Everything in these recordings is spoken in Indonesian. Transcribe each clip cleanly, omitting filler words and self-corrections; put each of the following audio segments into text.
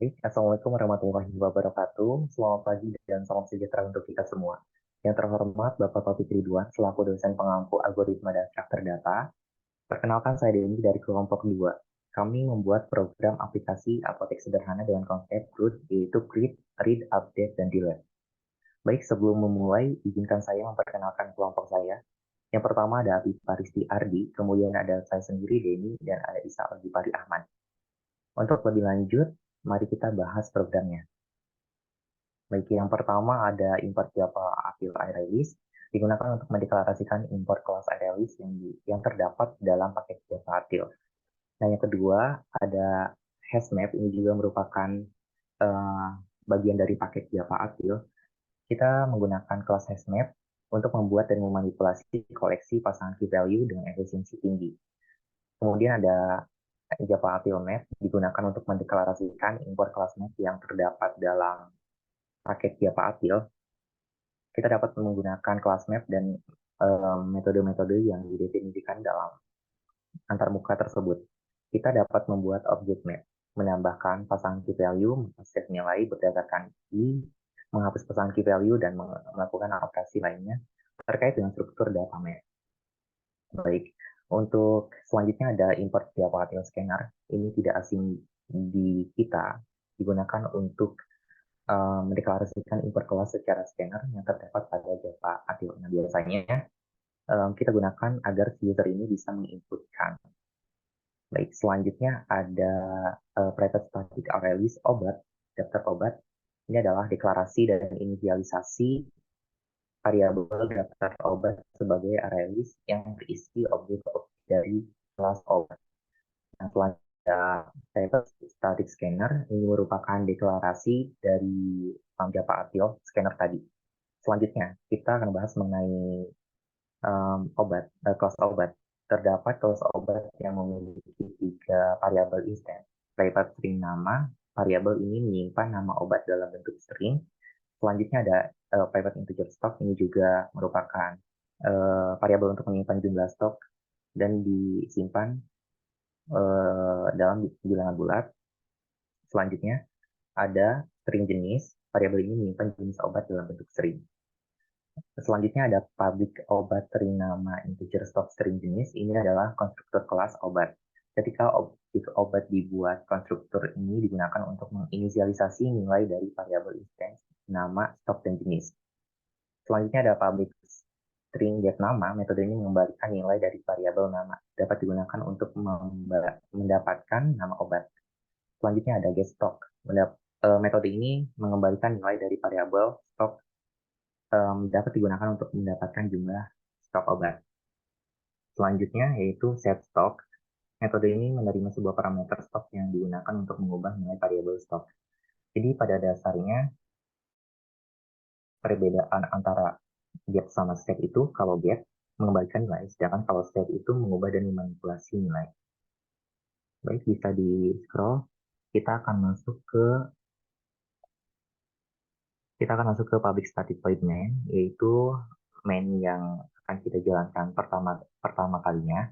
Assalamualaikum warahmatullahi wabarakatuh. Selamat pagi dan salam sejahtera untuk kita semua. Yang terhormat Bapak Taufik Ridwan, selaku dosen pengampu algoritma dan struktur data. Perkenalkan saya Denny dari kelompok 2. Kami membuat program aplikasi apotek sederhana dengan konsep root, yaitu create, read, update, dan delete. Baik, sebelum memulai, izinkan saya memperkenalkan kelompok saya. Yang pertama ada Abi Paristi Ardi, kemudian ada saya sendiri Denny, dan ada Isa Algipari Ahmad. Untuk lebih lanjut, mari kita bahas programnya. Baik, yang pertama ada import Java Apil iRelease, digunakan untuk mendeklarasikan import kelas iRelease yang terdapat dalam paket Java Apil. Nah, yang kedua ada HashMap, ini juga merupakan bagian dari paket Java Apil. Kita menggunakan kelas HashMap untuk membuat dan memanipulasi koleksi pasangan key value dengan efisiensi tinggi. Kemudian ada Java Apil Map, digunakan untuk mendeklarasikan import kelas map yang terdapat dalam paket Java Apil. Kita dapat menggunakan kelas map dan metode-metode yang didefinisikan dalam antarmuka tersebut. Kita dapat membuat objek map, menambahkan pasangan key value, mengakses nilai berdasarkan key, menghapus pasangan key value, dan melakukan operasi lainnya terkait dengan struktur data map. Baik, untuk selanjutnya ada import Java Apil Scanner. Ini tidak asing di kita, digunakan untuk mendeklarasikan import kelas secara scanner yang terdapat pada Java Apil. Nah, biasanya kita gunakan agar si user ini bisa menginputkan. Baik, selanjutnya ada private static release obat, daftar obat. Ini adalah deklarasi dan inisialisasi variabel daftar obat sebagai release yang berisi objek-objek dari kelas obat. Nah, selanjutnya private static scanner ini merupakan deklarasi dari Java Apil scanner tadi. Selanjutnya, kita akan bahas mengenai kelas obat. Terdapat kelas obat yang memiliki 3 variabel instance. Private string nama, variabel ini menyimpan nama obat dalam bentuk string. Selanjutnya ada private integer stock, ini juga merupakan variabel untuk menyimpan jumlah stok dan disimpan dalam bilangan bulat. Selanjutnya ada string jenis, variabel ini menyimpan jenis obat dalam bentuk string. Selanjutnya ada public obat string nama integer stock string jenis. Ini adalah konstruktor kelas obat. Ketika objek obat dibuat, konstruktor ini digunakan untuk menginisialisasi nilai dari variabel instance, nama, stok, dan jenis. Selanjutnya ada public string get nama. Metode ini mengembalikan nilai dari variabel nama. Dapat digunakan untuk mendapatkan nama obat. Selanjutnya ada get stock. Metode ini mengembalikan nilai dari variabel stok dapat digunakan untuk mendapatkan jumlah stok obat. Selanjutnya yaitu set stock. Metode ini menerima sebuah parameter stok yang digunakan untuk mengubah nilai variabel stok. Jadi pada dasarnya perbedaan antara get sama set itu kalau get mengembalikan nilai, sedangkan kalau set itu mengubah dan memanipulasi nilai. Baik, bisa di scroll. Kita akan masuk ke public static void main, yaitu main yang akan kita jalankan pertama kalinya.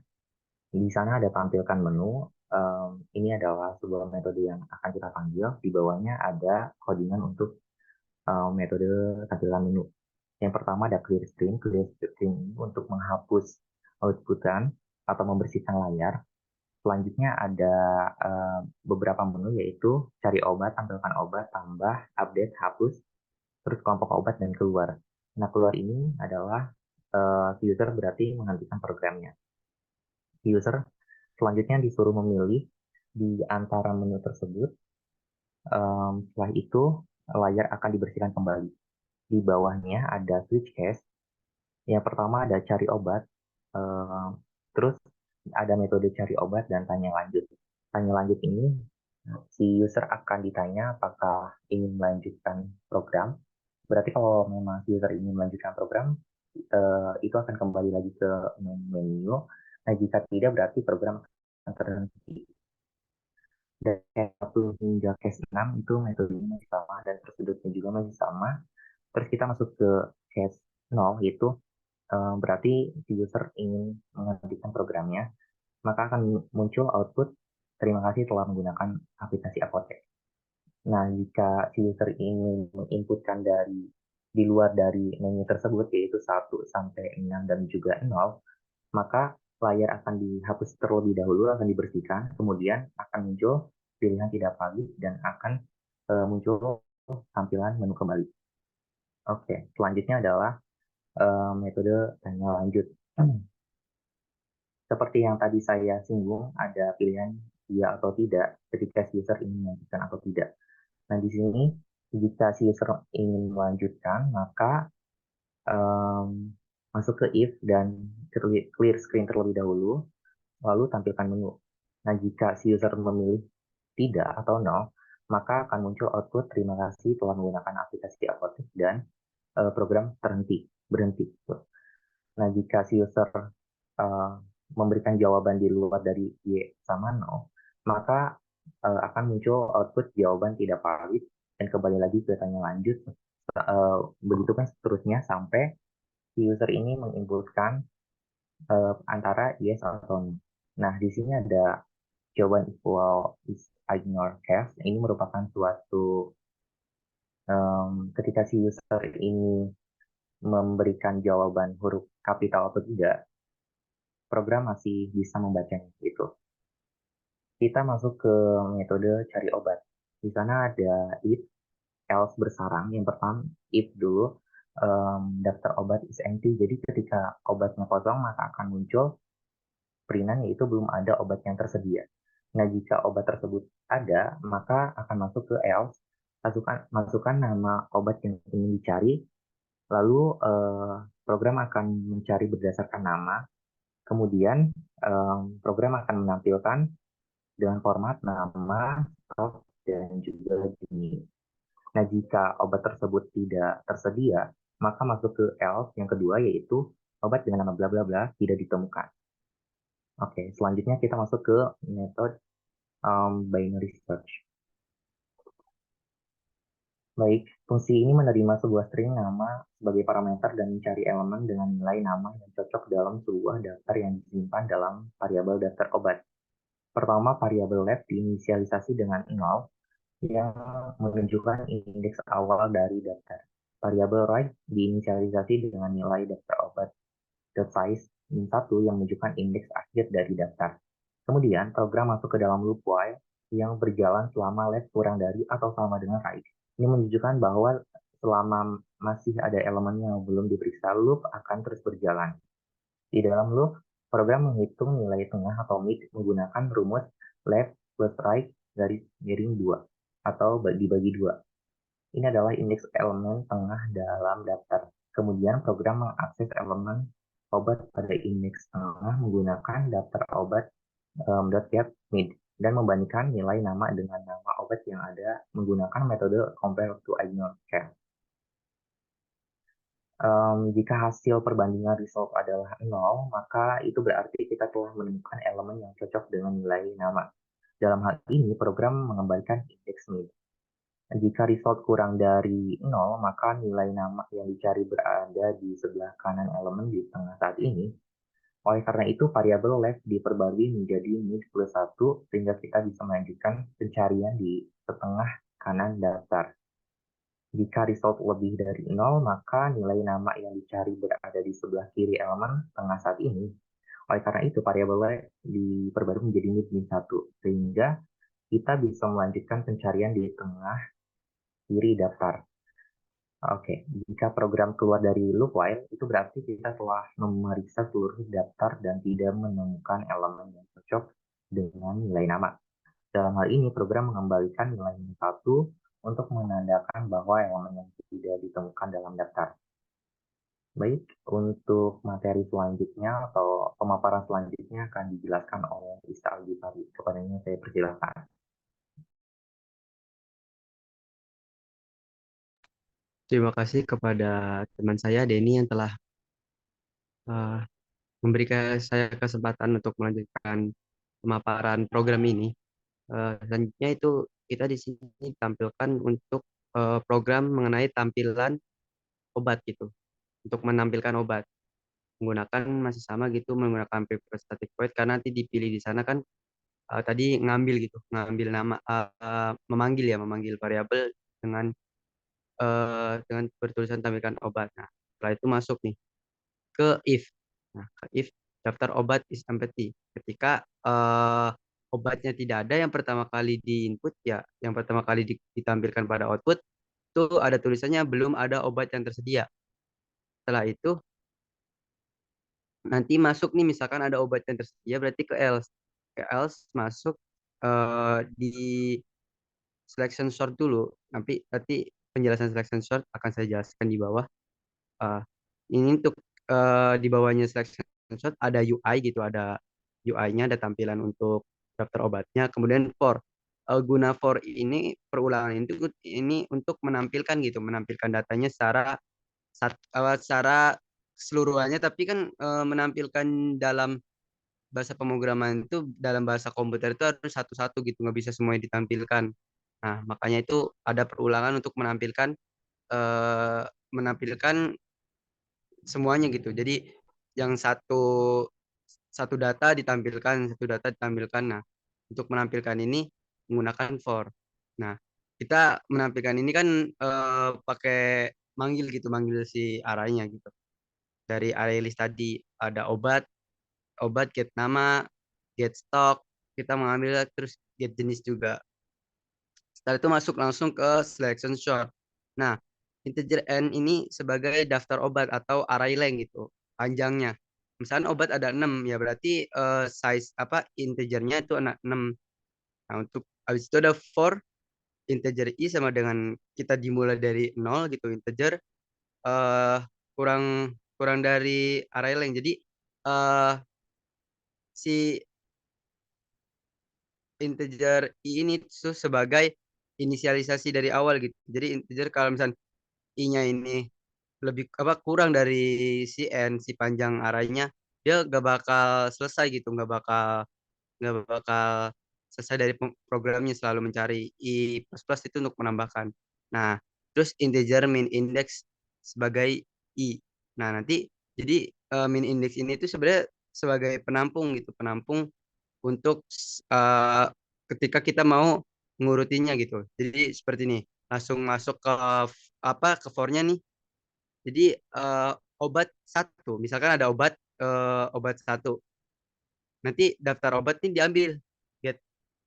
Di sana ada tampilkan menu. Ini adalah sebuah metode yang akan kita panggil. Di bawahnya ada codingan untuk metode tampilan menu. Yang pertama ada clear screen. Clear screen ini untuk menghapus outputan atau membersihkan layar. Selanjutnya ada beberapa menu, yaitu cari obat, tampilkan obat, tambah, update, hapus, terus kelompok obat, dan keluar. Nah, keluar ini adalah user berarti menghentikan programnya. User selanjutnya disuruh memilih di antara menu tersebut. Setelah itu, layar akan dibersihkan kembali. Di bawahnya ada switch case. Yang pertama ada cari obat. Terus ada metode cari obat dan tanya lanjut. Tanya lanjut ini, si user akan ditanya apakah ingin melanjutkan program. Berarti kalau memang si user ingin melanjutkan program, itu akan kembali lagi ke menu. Nah, jika tidak, berarti program akan terhenti. Dari case 1 hingga case 6 itu metodenya masih sama dan prosedurnya juga masih sama. Terus kita masuk ke case 0, yaitu berarti si user ingin menghentikan programnya, maka akan muncul output terima kasih telah menggunakan aplikasi Apotek. Nah, jika si user ingin menginputkan di luar dari menu tersebut, yaitu 1 sampai 6 dan juga 0, maka layar akan dihapus terlebih dahulu, akan dibersihkan, kemudian akan muncul pilihan tidak valid dan akan muncul tampilan menu kembali. Oke, selanjutnya adalah metode tanya lanjut. Seperti yang tadi saya singgung, ada pilihan iya atau tidak ketika si user ingin melanjutkan atau tidak. Nah, di sini jika si user ingin melanjutkan, maka um, masuk ke if dan clear screen terlebih dahulu, lalu tampilkan menu. Nah, jika si user memilih tidak atau no, maka akan muncul output terima kasih telah menggunakan aplikasi Aquatic dan program berhenti. Nah, jika si user uh, memberikan jawaban di luar dari Y sama no, maka akan muncul output jawaban tidak valid dan kembali lagi ke tanya lanjut. Begitu kan seterusnya sampai si user ini menginputkan antara yes atau no. Nah, di sini ada jawaban equal is ignore case. Ini merupakan suatu ketika si user ini memberikan jawaban huruf kapital atau tidak, program masih bisa membacanya gitu. Kita masuk ke metode cari obat. Di sana ada if, else bersarang. Yang pertama, if dulu, daftar obat is empty. Jadi ketika obatnya kosong, maka akan muncul perinan yaitu belum ada obat yang tersedia. Nah, jika obat tersebut ada, maka akan masuk ke else, masukkan nama obat yang ingin dicari, lalu program akan mencari berdasarkan nama, kemudian program akan menampilkan dengan format nama, stok, dan juga jenis. Nah, jika obat tersebut tidak tersedia, maka masuk ke else yang kedua yaitu obat dengan nama bla bla bla tidak ditemukan. Oke, selanjutnya kita masuk ke metode binary search. Baik, fungsi ini menerima sebuah string nama sebagai parameter dan mencari elemen dengan nilai nama yang cocok dalam sebuah daftar yang disimpan dalam variabel daftar obat. Pertama, variabel left diinisialisasi dengan 0 yang menunjukkan indeks awal dari daftar. Variabel right diinisialisasi dengan nilai daftar obat size min 1 yang menunjukkan indeks akhir dari daftar. Kemudian, program masuk ke dalam loop while yang berjalan selama left kurang dari atau sama dengan right. Ini menunjukkan bahwa selama masih ada elemen yang belum diperiksa, loop akan terus berjalan. Di dalam loop, program menghitung nilai tengah atau mid menggunakan rumus left plus right garis miring 2 atau dibagi 2. Ini adalah indeks elemen tengah dalam daftar. Kemudian program mengakses elemen obat pada indeks tengah menggunakan daftar obat .get mid dan membandingkan nilai nama dengan nama obat yang ada menggunakan metode compare to ignore care. Jika hasil perbandingan result adalah 0, maka itu berarti kita telah menemukan elemen yang cocok dengan nilai nama. Dalam hal ini, program mengembalikan indeks mid. Jika result kurang dari 0, maka nilai nama yang dicari berada di sebelah kanan elemen di tengah saat ini. Oleh karena itu, variabel left diperbarui menjadi mid plus 1, sehingga kita bisa melanjutkan pencarian di setengah kanan daftar. Jika result lebih dari 0, maka nilai nama yang dicari berada di sebelah kiri elemen tengah saat ini. Oleh karena itu, variabel diperbarui menjadi mid min 1, sehingga kita bisa melanjutkan pencarian di tengah kiri daftar. Oke, jika program keluar dari loop while, itu berarti kita telah memeriksa seluruh daftar dan tidak menemukan elemen yang cocok dengan nilai nama. Dalam hal ini, program mengembalikan nilai 1 untuk menandakan bahwa elemen yang tidak ditemukan dalam daftar. Baik, untuk materi selanjutnya atau pemaparan selanjutnya akan dijelaskan oleh Ista Algifari. Kepadanya saya persilakan. Terima kasih kepada teman saya Denny yang telah uh, memberikan saya kesempatan untuk melanjutkan pemaparan program ini. Selanjutnya itu kita di sini tampilkan untuk program mengenai tampilan obat gitu. Untuk menampilkan obat menggunakan masih sama gitu menggunakan preferred static void karena nanti dipilih di sana kan tadi ngambil gitu, ngambil nama, memanggil variabel dengan dengan bertulisan tampilkan obat. Nah, setelah itu masuk nih ke if. Nah, ke if daftar obat is empty. Ketika obatnya tidak ada yang pertama kali di input ya, yang pertama kali ditampilkan pada output itu ada tulisannya belum ada obat yang tersedia. Setelah itu nanti masuk nih misalkan ada obat yang tersedia berarti ke else. Ke else masuk di selection sort dulu. Nanti penjelasan selection sort akan saya jelaskan di bawah. Uh, ini untuk di bawahnya selection shot ada UI gitu, ada UI-nya, ada tampilan untuk daftar obatnya. Kemudian for guna for ini perulangan ini untuk menampilkan gitu, menampilkan datanya secara keseluruhannya, tapi kan menampilkan dalam bahasa pemrograman itu dalam bahasa komputer itu harus satu-satu gitu, nggak bisa semuanya ditampilkan. Nah, makanya itu ada perulangan untuk eh, menampilkan semuanya gitu. Jadi yang satu data ditampilkan. Nah, untuk menampilkan ini menggunakan for. Nah, kita menampilkan ini kan pakai manggil gitu, manggil si arraynya gitu. Dari array list tadi ada obat get nama, get stock, kita mengambil terus get jenis juga. Setelah itu masuk langsung ke selection sort. Nah, integer n ini sebagai daftar obat atau array length gitu, panjangnya. Misalnya obat ada 6 ya berarti size apa integernya itu anak 6. Nah, untuk habis itu ada for integer i sama dengan kita dimulai dari 0 gitu integer eh kurang kurang dari array length. Jadi eh si integer i ini tuh sebagai inisialisasi dari awal gitu. Jadi integer kalau misalnya i-nya ini lebih apa kurang dari si n si panjang arahnya dia gak bakal selesai gitu, nggak bakal selesai dari programnya, selalu mencari i plus plus itu untuk menambahkan. Nah, terus integer min index sebagai i. Nah, nanti jadi min index ini itu sebenarnya sebagai penampung gitu, penampung untuk eh, ketika kita mau ngurutinya gitu. Jadi seperti ini, langsung masuk ke apa ke for-nya nih. Jadi eh, obat satu, misalkan ada obat satu, nanti daftar obat ini diambil get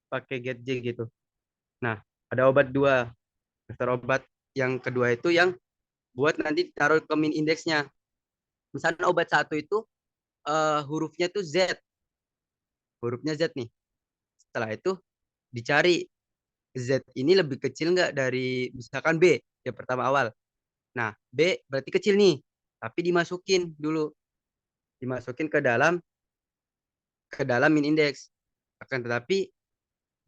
pakai get j gitu. Nah, ada obat dua, daftar obat yang kedua itu yang buat nanti taruh ke min indeksnya. Misalnya obat satu itu hurufnya tuh Z, hurufnya Z nih. Setelah itu dicari Z ini lebih kecil nggak dari misalkan B yang pertama awal. Nah, B berarti kecil nih, tapi dimasukin ke dalam min index. Akan tetapi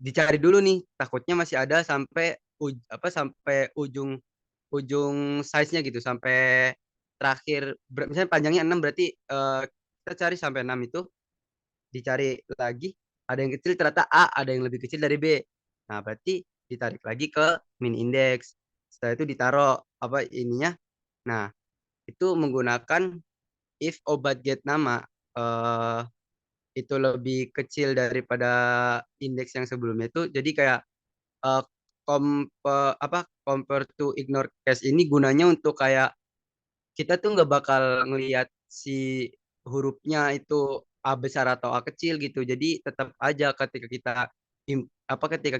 dicari dulu nih, takutnya masih ada sampai ujung ujung size-nya gitu, sampai terakhir misalnya panjangnya 6 berarti kita cari sampai 6 itu, dicari lagi ada yang kecil ternyata A ada yang lebih kecil dari B. Nah, berarti ditarik lagi ke min index. Setelah itu ditaruh apa ininya. Nah, itu menggunakan if obat get nama eh, itu lebih kecil daripada indeks yang sebelumnya itu. Jadi kayak eh, compare to ignore case ini gunanya untuk kayak kita tuh nggak bakal ngelihat si hurufnya itu A besar atau A kecil gitu. Jadi tetap aja ketika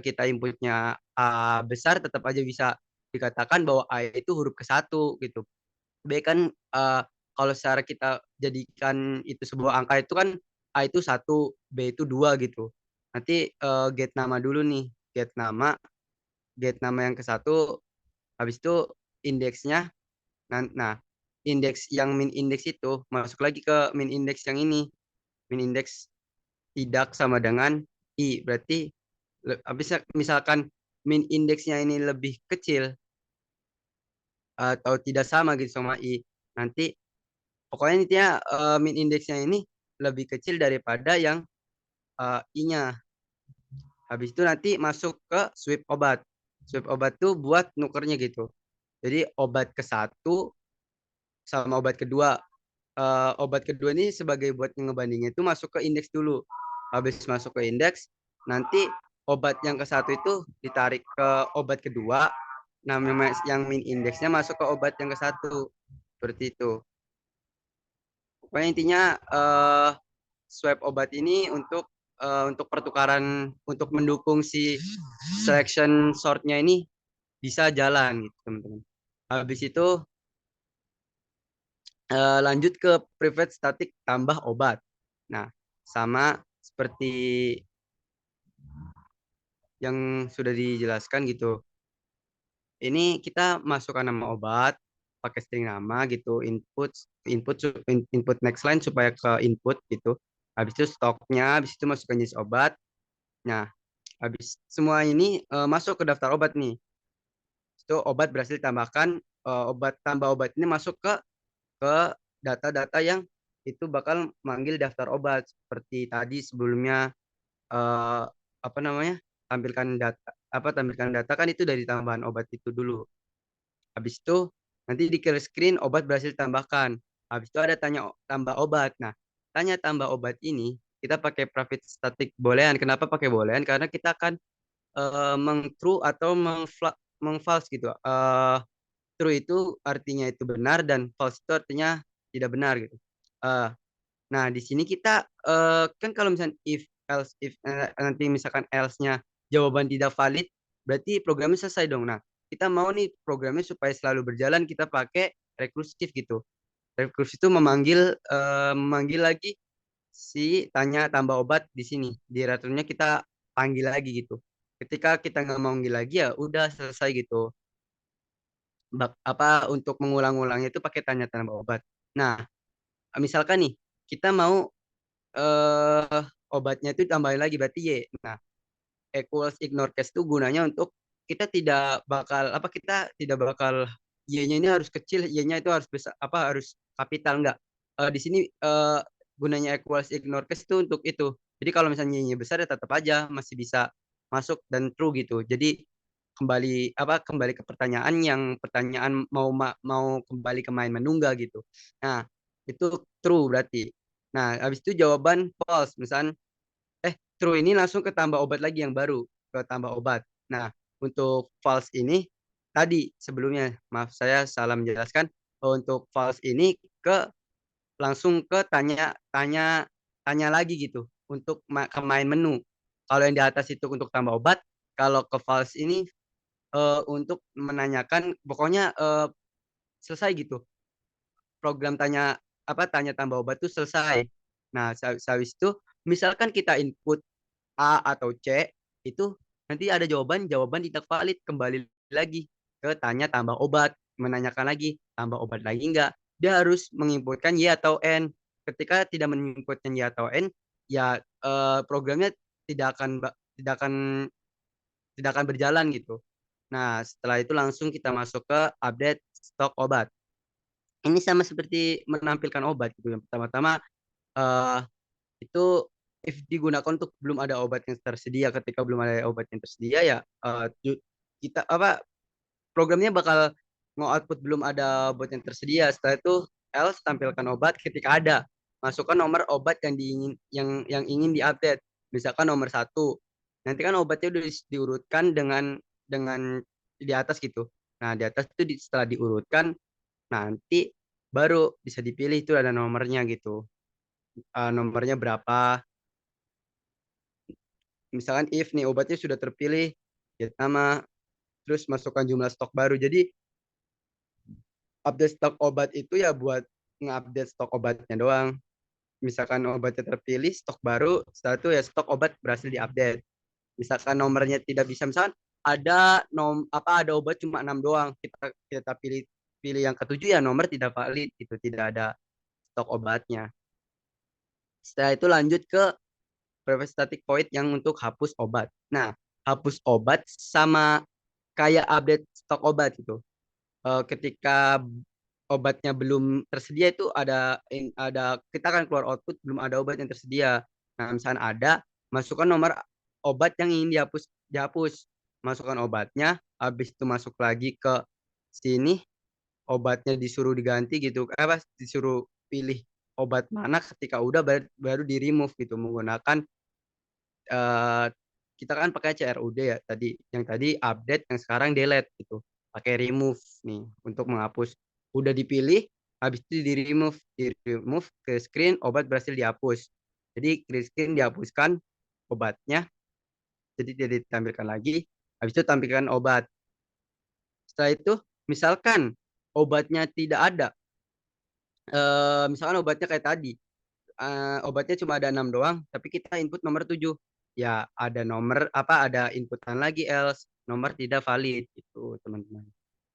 kita inputnya A besar tetap aja bisa dikatakan bahwa A itu huruf ke satu gitu. B kan eh, kalau secara kita jadikan itu sebuah angka itu kan A itu satu, B itu dua gitu. Nanti get nama dulu nih, get nama, get nama yang ke satu, habis itu indeksnya. Nah, indeks yang min indeks itu masuk lagi ke min indeks yang ini. Min indeks tidak sama dengan i. Berarti habis misalkan min indeksnya ini lebih kecil atau tidak sama gitu sama i. Nanti pokoknya intinya min indeksnya ini lebih kecil daripada yang i-nya. Habis itu nanti masuk ke sweep obat. Sweep obat tuh buat nukernya gitu. Jadi obat ke satu sama obat kedua. Obat kedua ini sebagai buat ngebandingnya itu masuk ke indeks dulu. Habis masuk ke indeks, nanti obat yang ke satu itu ditarik ke obat kedua. Nah, yang min indeksnya masuk ke obat yang ke satu. Seperti itu. Pokoknya intinya swab obat ini untuk pertukaran untuk mendukung si selection sortnya ini bisa jalan gitu teman-teman. Habis itu lanjut ke private static tambah obat. Nah, sama seperti yang sudah dijelaskan gitu. Ini kita masukkan nama obat, pakai string nama gitu, input next line supaya ke input gitu. Habis itu stoknya, habis itu masukkan jenis obat. Nah, habis semua ini masuk ke daftar obat nih. Itu obat berhasil ditambahkan, obat tambah obat ini masuk ke data-data yang itu bakal manggil daftar obat seperti tadi sebelumnya eh, apa namanya tampilkan data kan itu dari tambahan obat itu dulu. Habis itu nanti di kill screen obat berhasil ditambahkan. Habis itu ada tanya tambah obat. Nah, tanya tambah obat ini kita pakai private static boolean. Kenapa pakai boolean? Karena kita akan meng-true atau meng-false gitu. True itu artinya itu benar dan false itu artinya tidak benar gitu. Eh, nah, di sini kita kan kalau misalnya if nanti misalkan else-nya jawaban tidak valid, berarti programnya selesai dong. Nah, kita mau nih programnya supaya selalu berjalan kita pakai rekursif gitu. Rekursif itu memanggil lagi si tanya tambah obat di sini. Di return-nya kita panggil lagi gitu. Ketika kita nggak mau manggil lagi ya udah selesai gitu. Apa untuk mengulang-ulangnya itu pakai tanya tambah obat. Nah, misalkan nih kita mau eh obatnya itu tambahin lagi berarti Y. Nah, equals ignore case itu gunanya untuk kita tidak bakal Y-nya ini harus kecil, Y-nya itu harus besar harus kapital enggak. Di sini gunanya equals ignore case itu untuk itu. Jadi kalau misalnya Y-nya besar ya tetap aja masih bisa masuk dan true gitu. Jadi kembali ke pertanyaan yang pertanyaan mau kembali ke main menunggu gitu. Nah, itu true berarti. Nah, habis itu jawaban false. Misalnya true ini langsung ke tambah obat lagi yang baru, ke tambah obat. Nah, untuk false ini tadi sebelumnya, maaf saya salah menjelaskan, untuk false ini langsung ke tanya tanya tanya lagi gitu untuk ke main menu. Kalau yang di atas itu untuk tambah obat, kalau ke false ini untuk menanyakan pokoknya selesai gitu. Program tanya tambah obat itu selesai. Nah, habis itu misalkan kita input A atau C itu nanti ada jawaban tidak valid kembali lagi ke tanya tambah obat menanyakan lagi tambah obat lagi enggak dia harus menginputkan Y atau N ketika tidak menginputkan Y atau N ya programnya tidak akan tidak akan tidak akan berjalan gitu. Nah, setelah itu langsung kita masuk ke update stok obat. Ini sama seperti menampilkan obat gitu. Yang pertama-tama eh, itu if digunakan untuk belum ada obat yang tersedia. Ketika belum ada obat yang tersedia ya kita programnya bakal nge-output belum ada obat yang tersedia. Setelah itu else tampilkan obat ketika ada. Masukkan nomor obat yang ingin diupdate. Misalkan nomor satu. Nanti kan obatnya udah diurutkan dengan di atas gitu. Nah, di atas itu setelah diurutkan nanti baru bisa dipilih itu ada nomornya gitu. Nomornya berapa. Misalkan if nih obatnya sudah terpilih, ya nama, terus masukkan jumlah stok baru. Jadi update stok obat itu ya buat nge-update stok obatnya doang. Misalkan obatnya terpilih, stok baru, setelah itu ya stok obat berhasil diupdate. Misalkan nomornya tidak bisa, misalkan ada obat cuma 6 doang, kita pilih pilih yang ketujuh ya nomor tidak valid itu tidak ada stok obatnya. Setelah itu lanjut ke private static void yang untuk hapus obat. Nah, hapus obat sama kayak update stok obat gitu. Ketika obatnya belum tersedia itu ada kita akan keluar output belum ada obat yang tersedia. Nah, misalnya ada, masukkan nomor obat yang ingin dihapus. Masukkan obatnya, habis itu masuk lagi ke sini, obatnya disuruh diganti gitu. Disuruh pilih obat mana ketika udah baru di remove gitu menggunakan kita kan pakai CRUD ya tadi, yang tadi update, yang sekarang delete gitu, pakai remove nih untuk menghapus. Udah dipilih, habis itu di remove ke screen, obat berhasil dihapus. Jadi ke screen dihapuskan obatnya, jadi dia ditampilkan lagi, habis itu tampilkan obat. Setelah itu misalkan obatnya tidak ada, misalkan obatnya kayak tadi, obatnya cuma ada 6 doang, tapi kita input nomor 7. Ya, ada nomor apa ada inputan lagi else, nomor tidak valid gitu, teman-teman.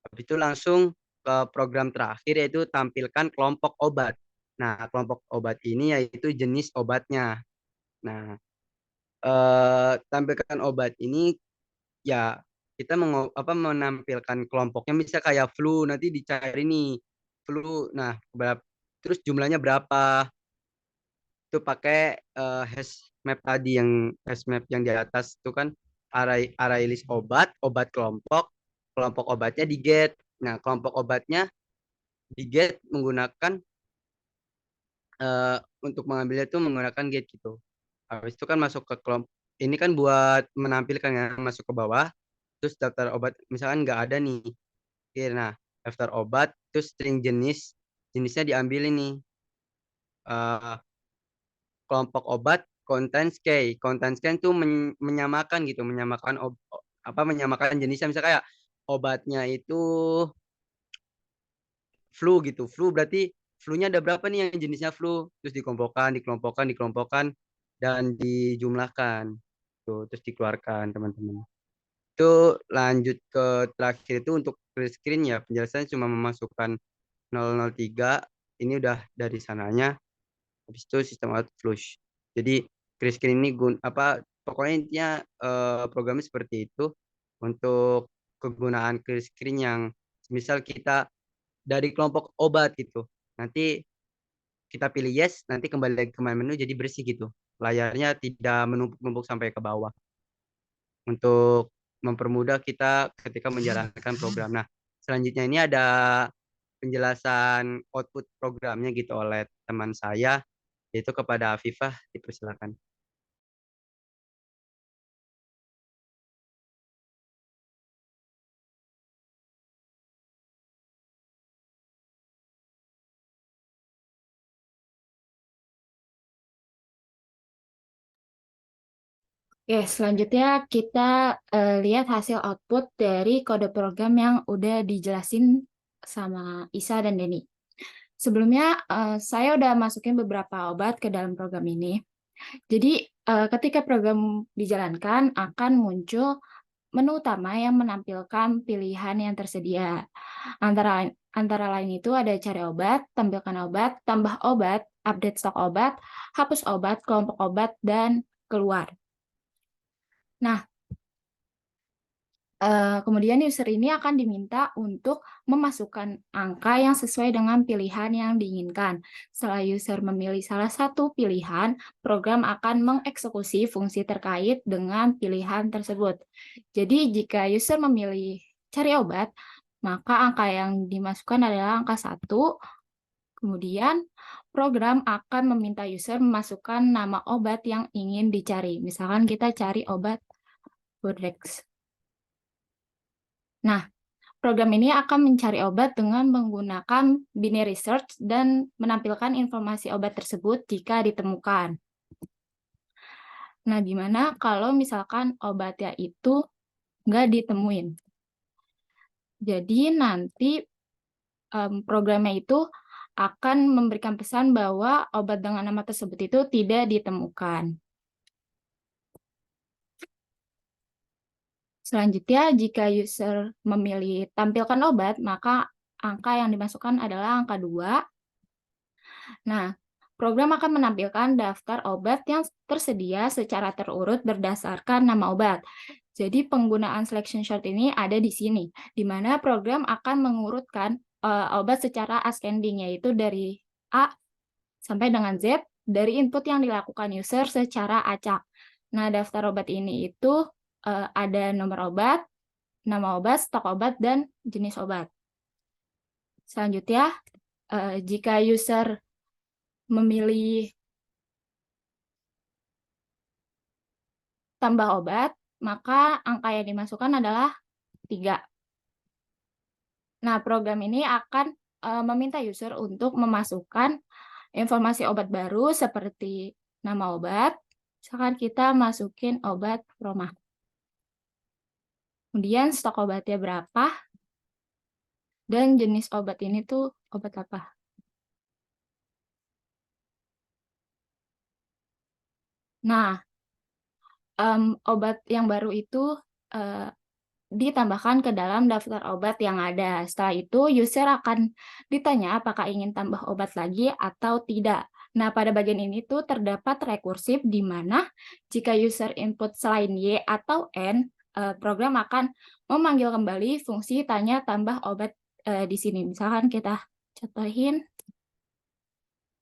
Habis itu langsung ke program terakhir yaitu tampilkan kelompok obat. Nah, kelompok obat ini yaitu jenis obatnya. Nah, tampilkan obat ini ya kita menampilkan kelompoknya bisa kayak flu, nanti dicari nih flu. Nah, terus jumlahnya berapa? Itu pakai hash map tadi, yang hash map yang di atas itu kan array list obat, obat kelompok, kelompok obatnya di get. Nah, kelompok obatnya di get menggunakan eh, untuk mengambilnya itu menggunakan get gitu. Habis itu kan masuk ke kelompok ini kan buat menampilkan ya, masuk ke bawah, terus daftar obat misalkan nggak ada nih. Oke, nah daftar obat terus string jenisnya diambil ini, eh, kelompok obat contains K. Contains K itu menyamakan gitu, menyamakan jenisnya. Misalnya kayak obatnya itu flu gitu. Flu berarti flu-nya ada berapa nih yang jenisnya flu? Terus dikelompokkan dan dijumlahkan. Tuh, terus dikeluarkan, teman-teman. Itu lanjut ke terakhir itu untuk clear screen ya. Penjelasannya cuma memasukkan 003. Ini udah dari sananya. Habis itu sistem out flush. Jadi clear screen ini pokoknya intinya programnya seperti itu untuk kegunaan clear screen yang misal kita dari kelompok obat gitu. Nanti kita pilih yes, nanti kembali lagi ke main menu jadi bersih gitu. Layarnya tidak menumpuk-numpuk sampai ke bawah untuk mempermudah kita ketika menjalankan program. Nah, selanjutnya ini ada penjelasan output programnya gitu oleh teman saya, yaitu kepada Afifah, dipersilakan. Oke, selanjutnya kita lihat hasil output dari kode program yang udah dijelasin sama Isa dan Denny. Sebelumnya, saya udah masukin beberapa obat ke dalam program ini. Jadi, ketika program dijalankan, akan muncul menu utama yang menampilkan pilihan yang tersedia. Antara lain itu ada cari obat, tampilkan obat, tambah obat, update stok obat, hapus obat, kelompok obat, dan keluar. Nah, kemudian user ini akan diminta untuk memasukkan angka yang sesuai dengan pilihan yang diinginkan. Setelah user memilih salah satu pilihan, program akan mengeksekusi fungsi terkait dengan pilihan tersebut. Jadi, jika user memilih cari obat, maka angka yang dimasukkan adalah angka 1. Kemudian, program akan meminta user memasukkan nama obat yang ingin dicari. Misalkan kita cari obat Bordeaux. Nah, program ini akan mencari obat dengan menggunakan binary search dan menampilkan informasi obat tersebut jika ditemukan. Nah, gimana kalau misalkan obatnya itu nggak ditemuin? Jadi nanti programnya itu akan memberikan pesan bahwa obat dengan nama tersebut itu tidak ditemukan. Selanjutnya, jika user memilih tampilkan obat, maka angka yang dimasukkan adalah angka 2. Nah, program akan menampilkan daftar obat yang tersedia secara terurut berdasarkan nama obat. Jadi penggunaan selection sort ini ada di sini, di mana program akan mengurutkan obat secara ascending, yaitu dari A sampai dengan Z, dari input yang dilakukan user secara acak. Nah, daftar obat ini itu ada nomor obat, nama obat, stok obat, dan jenis obat. Selanjutnya, jika user memilih tambah obat, maka angka yang dimasukkan adalah 3. Nah, program ini akan meminta user untuk memasukkan informasi obat baru seperti nama obat. Misalkan kita masukin obat Roma. Kemudian stok obatnya berapa, dan jenis obat ini tuh obat apa. Nah, obat yang baru itu ditambahkan ke dalam daftar obat yang ada. Setelah itu, user akan ditanya apakah ingin tambah obat lagi atau tidak. Nah, pada bagian ini tuh terdapat rekursif di mana jika user input selain Y atau N, program akan memanggil kembali fungsi tanya tambah obat di sini. Misalkan kita contohin.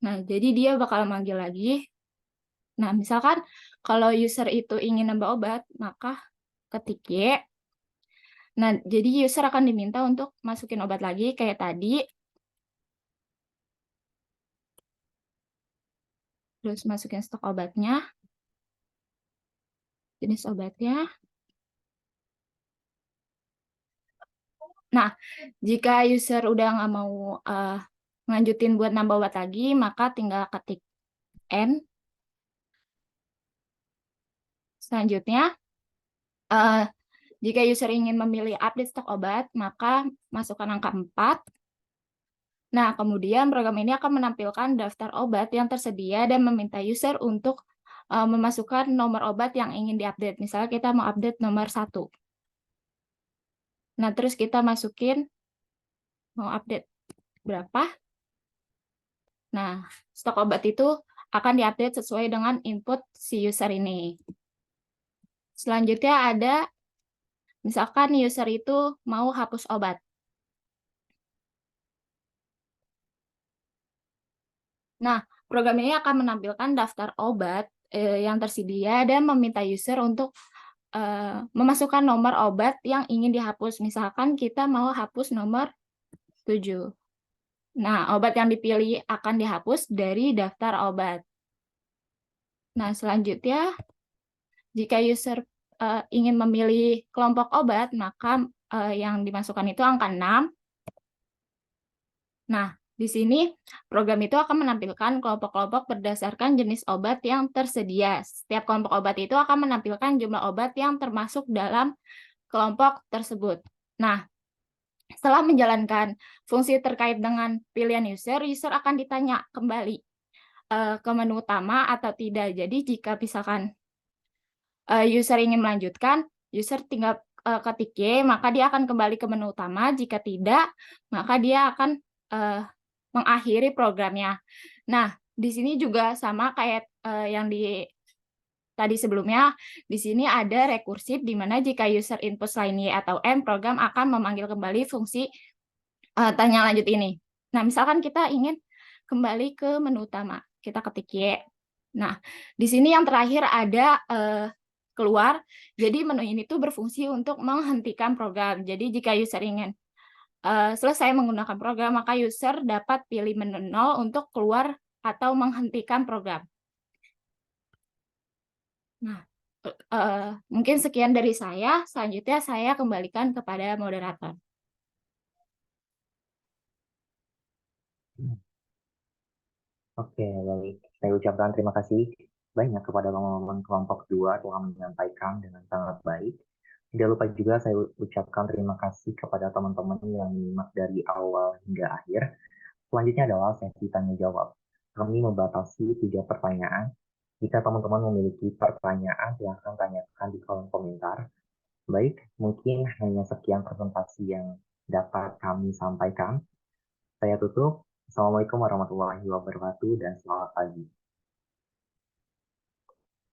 Nah, jadi dia bakal manggil lagi. Nah, misalkan kalau user itu ingin nambah obat, maka ketik Y. Nah, jadi user akan diminta untuk masukin obat lagi kayak tadi. Terus masukin stok obatnya, jenis obatnya. Nah, jika user udah nggak mau ngelanjutin buat nambah obat lagi, maka tinggal ketik N. Selanjutnya, jika user ingin memilih update stok obat, maka masukkan angka 4. Nah, kemudian program ini akan menampilkan daftar obat yang tersedia dan meminta user untuk memasukkan nomor obat yang ingin diupdate. Misalnya kita mau update nomor 1. Nah, terus kita masukin mau update berapa. Nah, stok obat itu akan diupdate sesuai dengan input si user ini. Selanjutnya ada, misalkan user itu mau hapus obat. Nah, program ini akan menampilkan daftar obat yang tersedia dan meminta user untuk memasukkan nomor obat yang ingin dihapus. Misalkan kita mau hapus nomor 7. Nah, obat yang dipilih akan dihapus dari daftar obat. Nah, selanjutnya, jika user ingin memilih kelompok obat, maka yang dimasukkan itu angka 6. Nah, di sini program itu akan menampilkan kelompok-kelompok berdasarkan jenis obat yang tersedia. Setiap kelompok obat itu akan menampilkan jumlah obat yang termasuk dalam kelompok tersebut. Nah, setelah menjalankan fungsi terkait dengan pilihan user, user akan ditanya kembali ke menu utama atau tidak. Jadi jika misalkan user ingin melanjutkan, user tinggal ketik Y, maka dia akan kembali ke menu utama. Jika tidak, maka dia akan mengakhiri programnya. Nah, di sini juga sama kayak yang tadi sebelumnya, di sini ada rekursif di mana jika user input selain Y atau N, program akan memanggil kembali fungsi tanya lanjut ini. Nah, misalkan kita ingin kembali ke menu utama, kita ketik Y. Nah, di sini yang terakhir ada keluar, jadi menu ini tuh berfungsi untuk menghentikan program. Jadi jika user ingin selesai menggunakan program, maka user dapat pilih menu 0 untuk keluar atau menghentikan program. Nah, mungkin sekian dari saya. Selanjutnya saya kembalikan kepada moderator. Oke, baik. Saya ucapkan terima kasih banyak kepada teman-teman kelompok 2 telah menyampaikan dengan sangat baik. Tidak lupa juga saya ucapkan terima kasih kepada teman-teman yang menyimak dari awal hingga akhir. Selanjutnya adalah sesi tanya jawab. Kami membatasi 3 pertanyaan. Jika teman-teman memiliki pertanyaan, silahkan tanyakan di kolom komentar. Baik, mungkin hanya sekian presentasi yang dapat kami sampaikan. Saya tutup. Assalamualaikum warahmatullahi wabarakatuh dan selamat pagi.